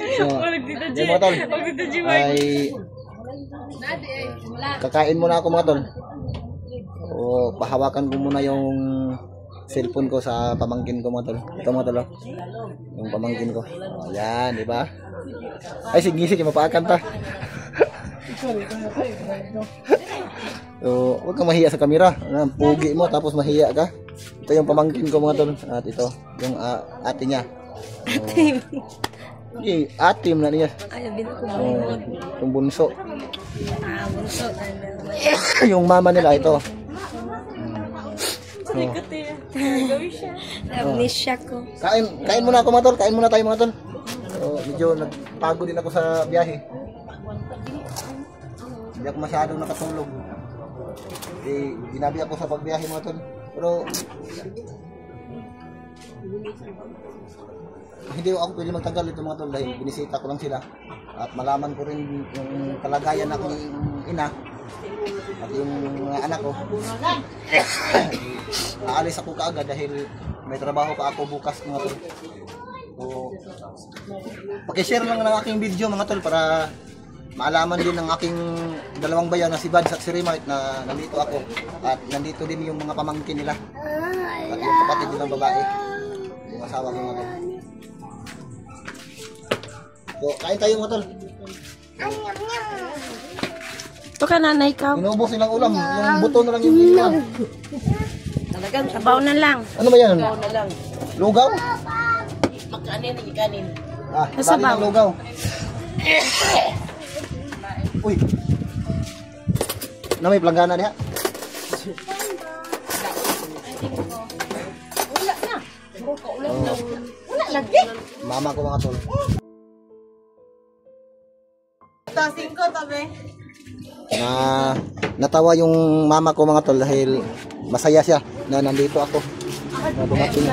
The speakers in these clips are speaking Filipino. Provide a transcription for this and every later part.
Yan mga tol. Ay kakain muna ako mga tol. O pahawakan ko muna yung cellphone ko sa pamangkin ko mga tol. Ito mga tol. Yung pamangkin ko. Ayan, di ba? Ay sige, mapaakan ta. So, huwag kang mahiya sa camera. Pugi mo tapos mahiya ka. Ito yung pamangkin ko mga tol. At ito, yung ate niya. Ate mo na niya. Yung bunso. Yung mama nila ito. Amnesia ko. Kain muna ako mga tol. Kain muna tayo mga tol. So, medyo nagpagod din ako sa biyahe. Hindi ako masyadong nakatulog. Ginabi ako sa pagbiyahe mga tol. Pero hindi ako pwede magtagal ito mga tol dahil binisita ko lang sila. At malaman ko rin yung kalagayan ng aking ina at yung mga anak ko. Aalis ako kaagad dahil may trabaho pa ako bukas mga tol. So, pakishare lang ng aking video mga tol para maalaman din ng aking dalawang bayan na si Bads at si Remart na nandito ako at nandito din yung mga pamangkin nila at yung kapatid nilang babae, yung asawa ko mga tol. So, kain tayo mga tol. Ito ka nanay ka. Inubos nilang ulam, yung buto na lang yung ilan. Talagang sabaw na lang. Ano ba yan? Sabaw na lang. Lugaw? Makanin, ikanin. Sabaw. Lugaw. Uy. Na may planggana niya. Wala na. Wala lagi. Mama ko mga tol. Tasing ko tabi. Natawa yung mama ko mga tol dahil masaya siya na nandito ako. Na dumating.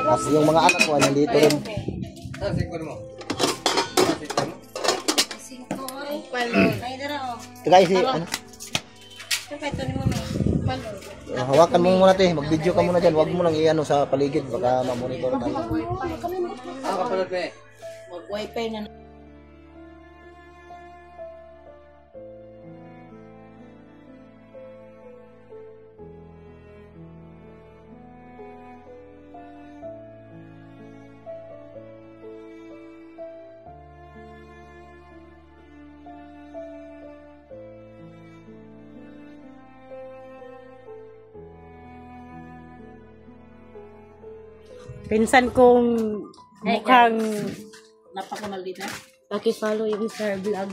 At yung mga anak ko ay nandito rin. Tagay si ano? Hawakan mo muna te, mag-video ka muna diyan. Huwag mo lang i-ano sa paligid baka ma-monitor tayo. Mag-wifi na. Pinsan kong mukhang Napakamaldita. paki-follow yung Sir Vlog.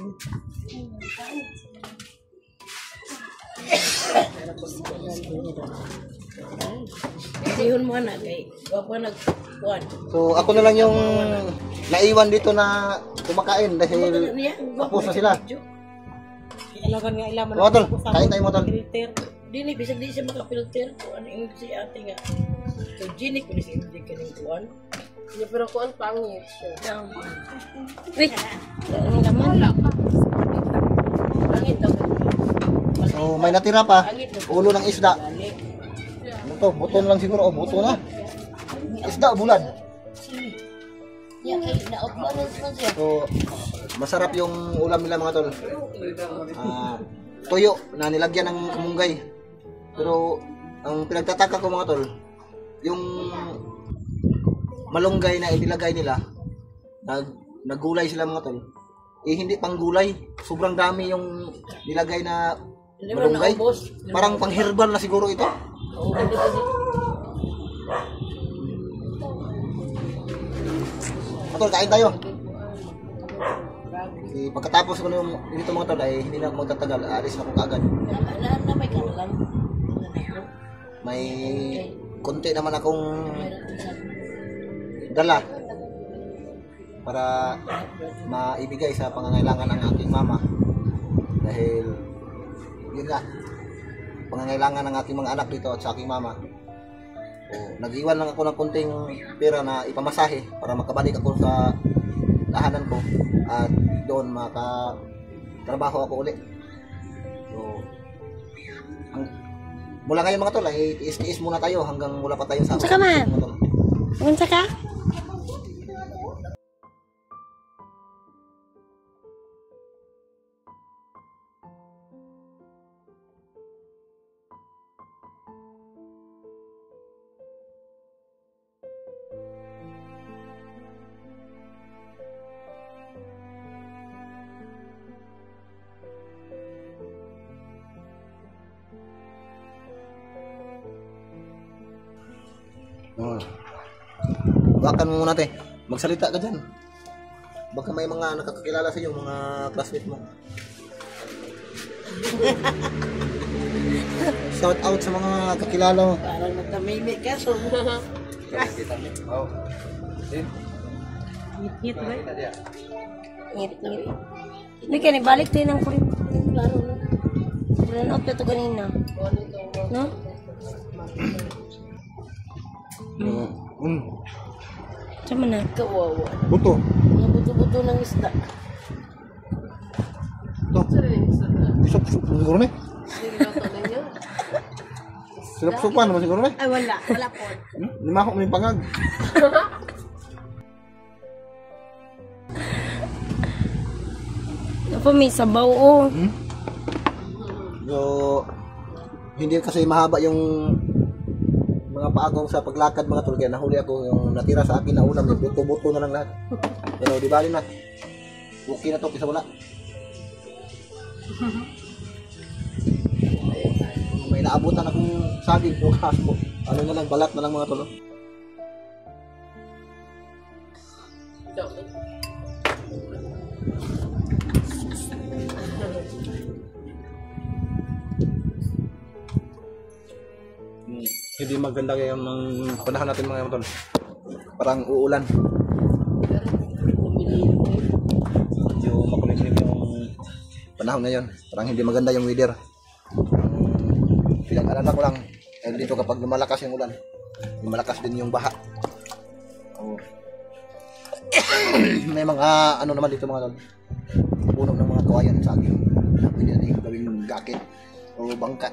Sihon mo na kay wapa nagkuan. So ako na lang yung naiwan dito na kumakain dahil tapos na sila. Ilagan nga ilaman. Mga tol, kain tayo mga tol. Dili bisag di siya makapilter ko ano yung si ate nga. So genic ko di siya kaning kuan. Ya pero kuan pangit siya. Uy, ang laman. Pangit daw. So may natira pa, ulo ng isda. Ano to? Buton lang siguro. O buto na. Isda o bulad? Ya kay naotbanan pa siya. So masarap yung ulam nila mga tol. Toyo na nilagyan ng kamunggay. Pero ang pinagtataka ko mga tol, yung malunggay na inilagay nila, nagulay sila mga tol. Hindi pang gulay, sobrang dami yung nilagay na malunggay. Parang pang herbal na siguro ito. Mga tol, kain tayo. Pagkatapos ko yung dito mga tol ay hindi na ako magtatagal, aalis na ako kaagad. Na may kanalang. May konti naman akong dala para maibigay sa pangangailangan ng aking mama dahil yun nga pangangailangan ng aking mga anak dito at sa aking mama. So, nag-iwan lang ako ng konting pera na ipamasahe para makabalik ako sa tahanan ko at doon makatrabaho ako ulit. So, mula ngayon mga tol ay tiis-tiis muna tayo hanggang wala pa tayong sahod. Unsa ka man? Unsa ka? Hawakan mo muna, te. Magsalita ka dyan. Baka may mga nakakakilala sa iyo, mga classmate mo. Shout out sa mga kakilala mo. Parang nagtamimik ka, so. Oh. Ngit-ngit ba? Ngit-ngit. Hindi ka balik tayo ng kulit. Klaro na. Wala na ito ganina. No? Sama na. Kawawa. Buto. Mga buto-buto ng isda. Ito. Sup-sup siguro na. Sirup-supan naman siguro na. Ay, wala. Wala po. Lima ako may pangag. Ako may sabaw, oh. So, hindi kasi mahaba yung mga paagaw sa paglakad mga tol. Kaya nahuli ako yung natira sa akin na ulam. Yung buto-buto na lang lahat. Pero di bali na. Okay na to kasi wala. May naabutan akong saging o kaso. Ano na lang, balat na lang mga tol. Hindi maganda kaya ang panahon natin mga tol. Parang uulan. Medyo makulimlim yung panahon ngayon. Parang hindi maganda yung weather. Pinag-alala ko lang dito kapag lumalakas yung ulan, lumalakas din yung baha. Oh. May mga ano naman dito mga tol. Puno ng mga kawayan sa akin. Pwede natin gawing gakit o bangka.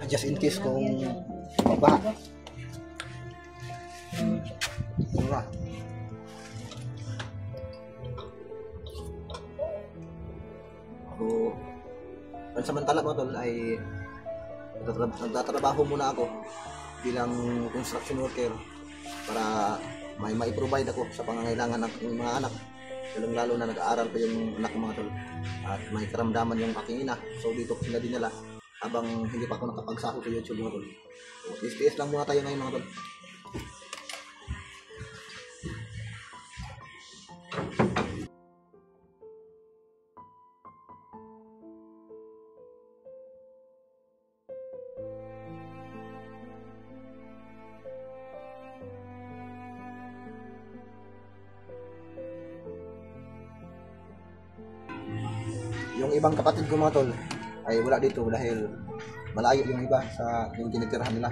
Just in case kung mabaha. Mura. So, pansamantala mo tol ay nagtatrabaho muna ako bilang construction worker para may mai-provide ako sa pangangailangan ng mga anak. Lalo na nag-aaral pa yung anak ng mga tol. At may karamdaman yung aking ina. So dito ko sila dinala habang hindi pa ako nakapagsahod sa YouTube mga tol. So, SPS lang muna tayo ngayon mga tol. Yung ibang kapatid ko mga tol ay wala dito dahil malayo yung iba sa yung tinitirahan nila.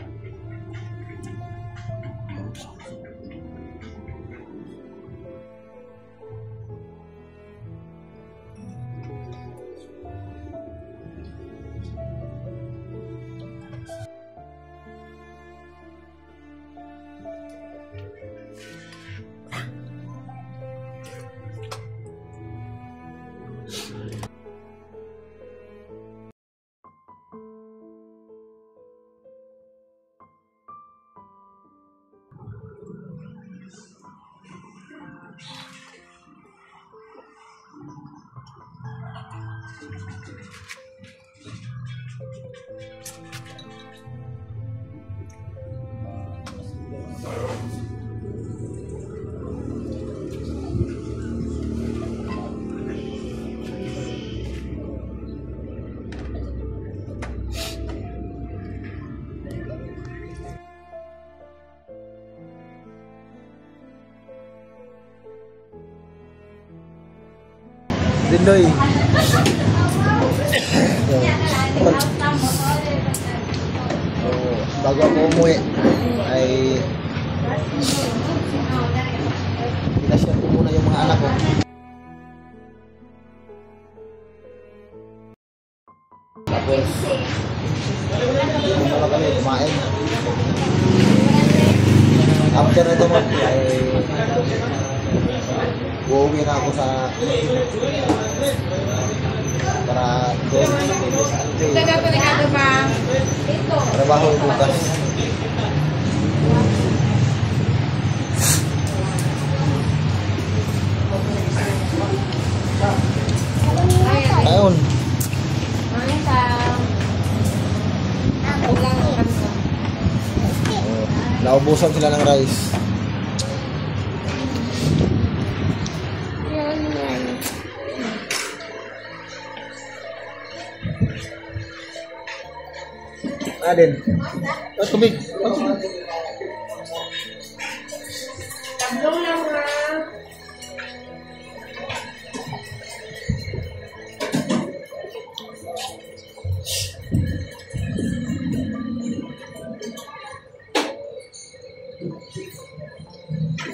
Dindoy. Bago ako umuwi ay pinasya ko muna yung mga anak ko. Tapos pumunta kami kumain. After nito mo ay uuwi na ako sa para doon trabaho bukas. Ayun. naubusan sila ng rice. Yan, yan. Aden. Tubig. Tablong lang ha.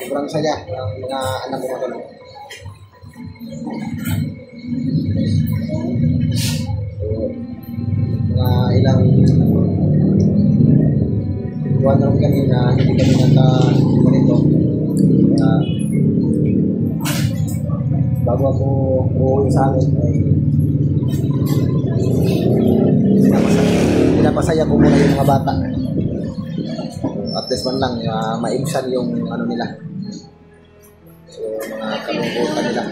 Sobrang saya ng mga anak ko matulog. Mga ilang buwan na rin kami na hindi kami ganito. Bago ako uuwi sa amin ay pinapasaya ko muna yung mga bata. At least man lang maibsan yung ano nila. So, mga kalungkutan nila.